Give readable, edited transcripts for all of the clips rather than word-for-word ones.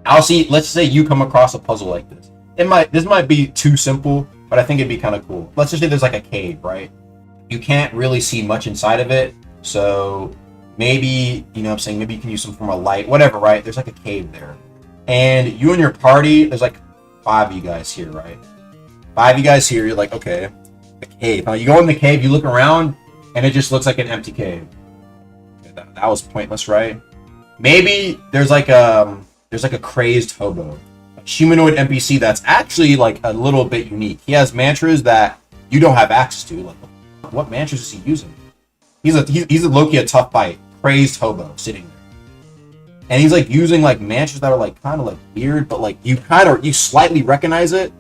let's say you come across a puzzle like this. This might be too simple, but I think it'd be kind of cool. Let's just say there's like a cave, right? You can't really see much inside of it, so maybe, you know what I'm saying, maybe you can use some form of light, whatever, right? There's like a cave there. And you and your party, there's like 5 of you guys here, right? 5 of you guys here, you're like, okay, a cave. Now you go in the cave, you look around, and it just looks like an empty cave. That was pointless, right? Maybe there's like a crazed hobo, a humanoid NPC that's actually like a little bit unique. He has mantras that you don't have access to. Like, what mantras is he using? He's a Loki, a tough bite, crazed hobo sitting there, and he's like using like mantras that are like kind of like weird, but like you slightly recognize it,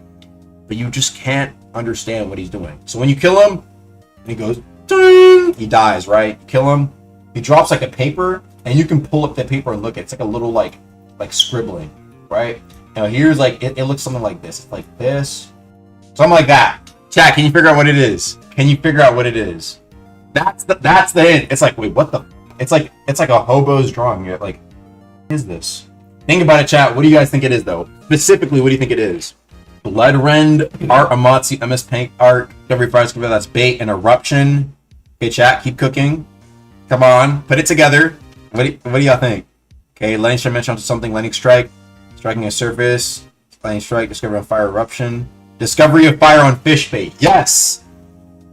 but you just can't understand what he's doing. So when you kill him, and he goes, ding, he dies, right? You kill him, he drops like a paper, and you can pull up that paper and look at it. It's like a little like scribbling, right? Now here's like it looks something like this. It's like this, something like that. Chat, can you figure out what it is? Can you figure out what it is? That's the hint. It's like, wait, what the? It's like a hobo's drawing. You're like, what is this? Think about it, chat. What do you guys think it is, though? Specifically, what do you think it is? Blood Rend, Art Amatsu, MS Paint Art, Discovery Fire, that's bait and eruption. Okay, chat, keep cooking. Come on, put it together. What do y'all think? Okay, lightning strike mentioned something. Lightning strike, striking a surface. Lightning strike, discovery of fire eruption. Discovery of fire on fish bait. Yes,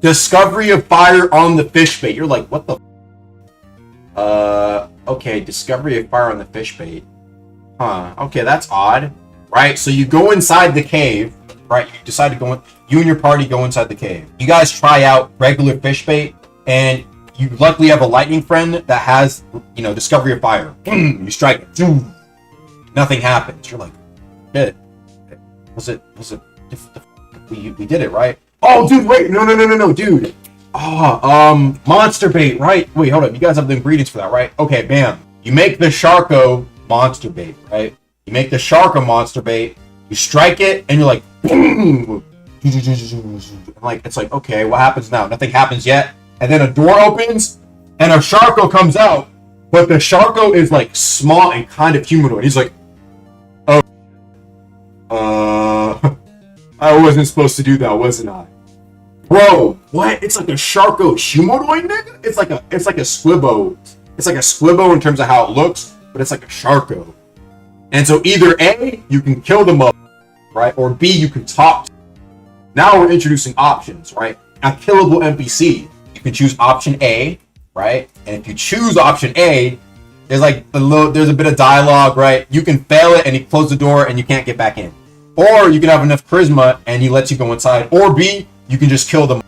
discovery of fire on the fish bait. You're like, what the? Okay, discovery of fire on the fish bait. Huh? Okay, that's odd. Right, so you go inside the cave, right? You decide to go in, you and your party go inside the cave. You guys try out regular fish bait, and you luckily have a lightning friend that has, you know, discovery of fire. You strike it. Nothing happens. You're like, shit. Was it, we did it, right? Oh, dude, wait, no, dude. Oh, monster bait, right? Wait, hold up. You guys have the ingredients for that, right? Okay, bam. You make the Sharko monster bait, right? You make the Sharko monster bait, you strike it, and you're like, boom! Like, it's like, okay, what happens now? Nothing happens yet. And then a door opens, and a Sharko comes out, but the Sharko is like small and kind of humanoid. He's like, oh, I wasn't supposed to do that, wasn't I? Bro, what? It's like a Sharko humanoid, nigga? It's like a Squibbo. It's like a Squibbo in terms of how it looks, but it's like a Sharko. And so either A, you can kill them up, right? Or B, you can talk. Now we're introducing options, right? A killable NPC. You can choose option A, right? And if you choose option A, there's a bit of dialogue, right? You can fail it and he closes the door and you can't get back in. Or you can have enough charisma and he lets you go inside. Or B, you can just kill them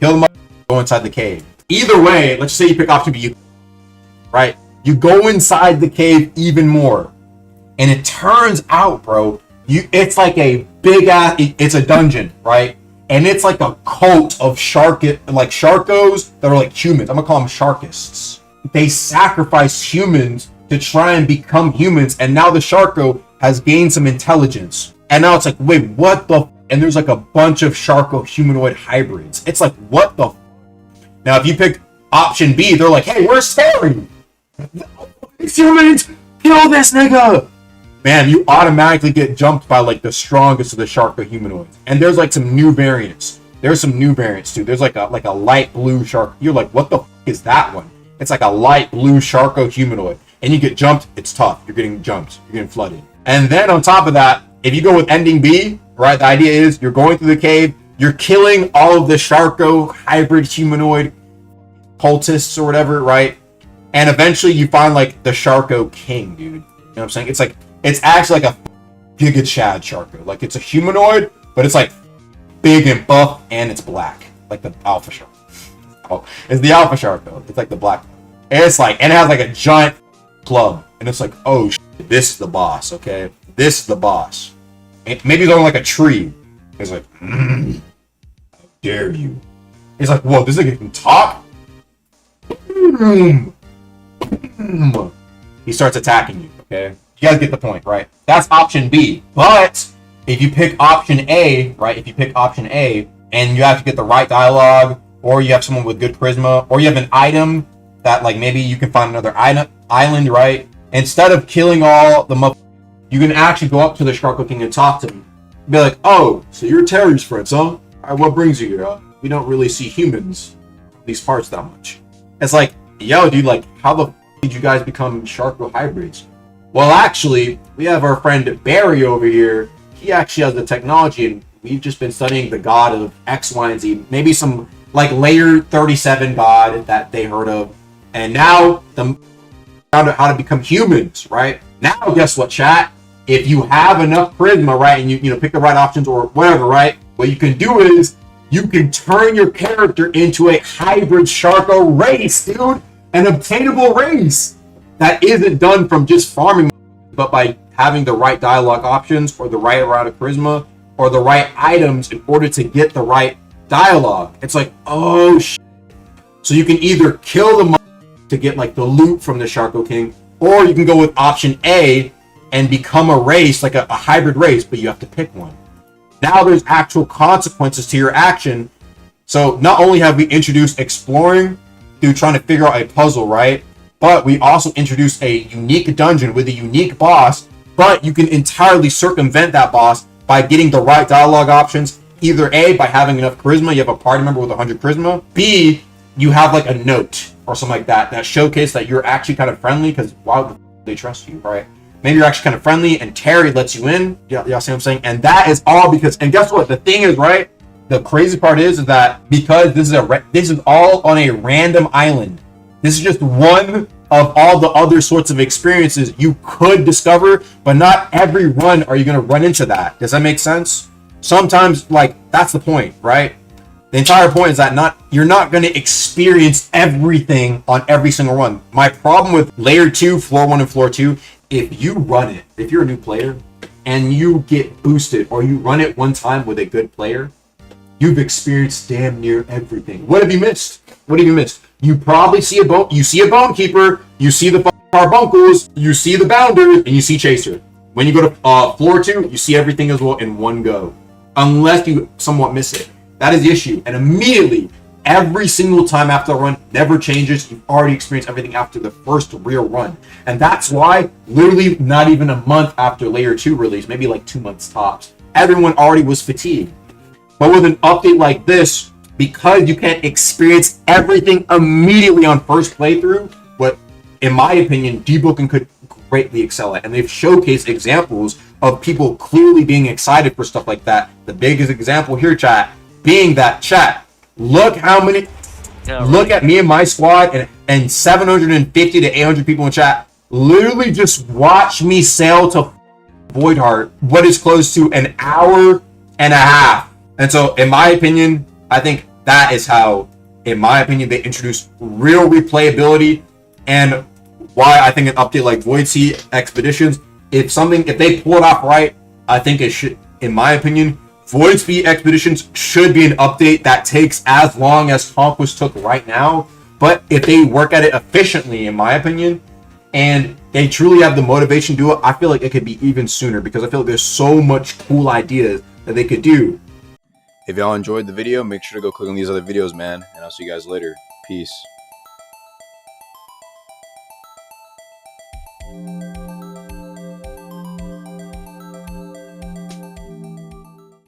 up, go inside the cave. Either way, let's say you pick option B, right? You go inside the cave even more. And it turns out, bro, it's like a big ass, it's a dungeon, right? And it's like a cult of Sharkos that are like humans. I'm gonna call them Sharkists. They sacrifice humans to try and become humans, and now the Sharko has gained some intelligence. And now it's like, wait, what the? And there's like a bunch of Sharko humanoid hybrids. It's like, what the? Now, if you pick option B, they're like, hey, where's Terry? These humans, kill this nigga! Man, you automatically get jumped by like the strongest of the Sharko humanoids. And there's like some new variants. There's some new variants too. There's like a light blue shark. You're like, what the f is that one? It's like a light blue Sharko humanoid. And you get jumped, it's tough. You're getting jumped. You're getting flooded. And then on top of that, if you go with ending B, right, the idea is you're going through the cave, you're killing all of the Sharko hybrid humanoid cultists or whatever, right? And eventually you find like the Sharko king, dude. You know what I'm saying? It's like, it's actually like a Giga Chad Sharko. Like, it's a humanoid, but it's like big and buff, and it's black. Like the Alpha Shark. Oh, it's the Alpha Sharko. It's like the black one. And it's like, and it has like a giant club. And it's like, oh, shit, this is the boss, okay? This is the boss. And maybe he's on like a tree. He's like, how dare you? He's like, whoa, this nigga can talk? He starts attacking you, okay? You guys get the point, right? That's option B. But if you pick option A, right? If you pick option A and you have to get the right dialogue, or you have someone with good charisma, or you have an item that like maybe you can find another island, right? Instead of killing all the you can actually go up to the Sharko King and talk to him. Be like, oh, so you're Terry's friends, huh? All right, what brings you here? We don't really see humans in these parts that much. It's like, yo, dude, like, how the f did you guys become Sharko hybrids? Well, actually, we have our friend Barry over here. He actually has the technology, and we've just been studying the god of X, Y, and Z. Maybe some, like, layer 37 god that they heard of. And now, found out how to become humans, right? Now, guess what, chat? If you have enough charisma, right, and you know, pick the right options or whatever, right? What you can do is, you can turn your character into a hybrid Sharko race, dude. An obtainable race that isn't done from just farming, but by having the right dialogue options or the right amount of charisma or the right items in order to get the right dialogue. It's like, oh shit. So you can either kill the to get like the loot from the Sharko King, or you can go with option A and become a race, like a hybrid race, but you have to pick one. Now there's actual consequences to your action. So not only have we introduced exploring through trying to figure out a puzzle, right? But we also introduced a unique dungeon with a unique boss, but you can entirely circumvent that boss by getting the right dialogue options. Either A, by having enough charisma, you have a party member with 100 charisma. B, you have like a note or something like that that showcase that you're actually kind of friendly, because why would they trust you, right? Maybe you're actually kind of friendly and Terry lets you in. Y'all see what I'm saying? And that is all because, and guess what? The thing is, right? The crazy part is that because this is all on a random island. This is just one of all the other sorts of experiences you could discover, but not every run are you going to run into that. Does that make sense? Sometimes, like, that's the point, right? The entire point is that you're not going to experience everything on every single run. My problem with layer 2, floor 1, and floor 2, if you run it, if you're a new player and you get boosted or you run it one time with a good player, you've experienced damn near everything. What have you missed? What have you missed? You probably see a bone. You see a bone keeper. You see the carbuncles. You see the bounders, and you see chaser. When you go to floor 2, you see everything as well in one go, unless you somewhat miss it. That is the issue. And immediately, every single time after a run, never changes. You've already experienced everything after the first real run, and that's why literally not even a month after layer 2 release, maybe like 2 months tops, everyone already was fatigued. But with an update like this, because you can't experience everything immediately on first playthrough, what, in my opinion, Deepwoken could greatly excel at. And they've showcased examples of people clearly being excited for stuff like that. The biggest example here, chat, being that, chat, look how many, look at me and my squad and 750 to 800 people in chat. Literally just watch me sail to Voidheart, what is close to an hour and a half. And so, in my opinion, I think that is how, in my opinion, they introduce real replayability, and why I think an update like Void Sea Expeditions, if they pull it off right, I think it should, in my opinion, Void Sea Expeditions should be an update that takes as long as Conquest took right now. But if they work at it efficiently, in my opinion, and they truly have the motivation to do it, I feel like it could be even sooner, because I feel like there's so much cool ideas that they could do. If y'all enjoyed the video, make sure to go click on these other videos, man. And I'll see you guys later. Peace.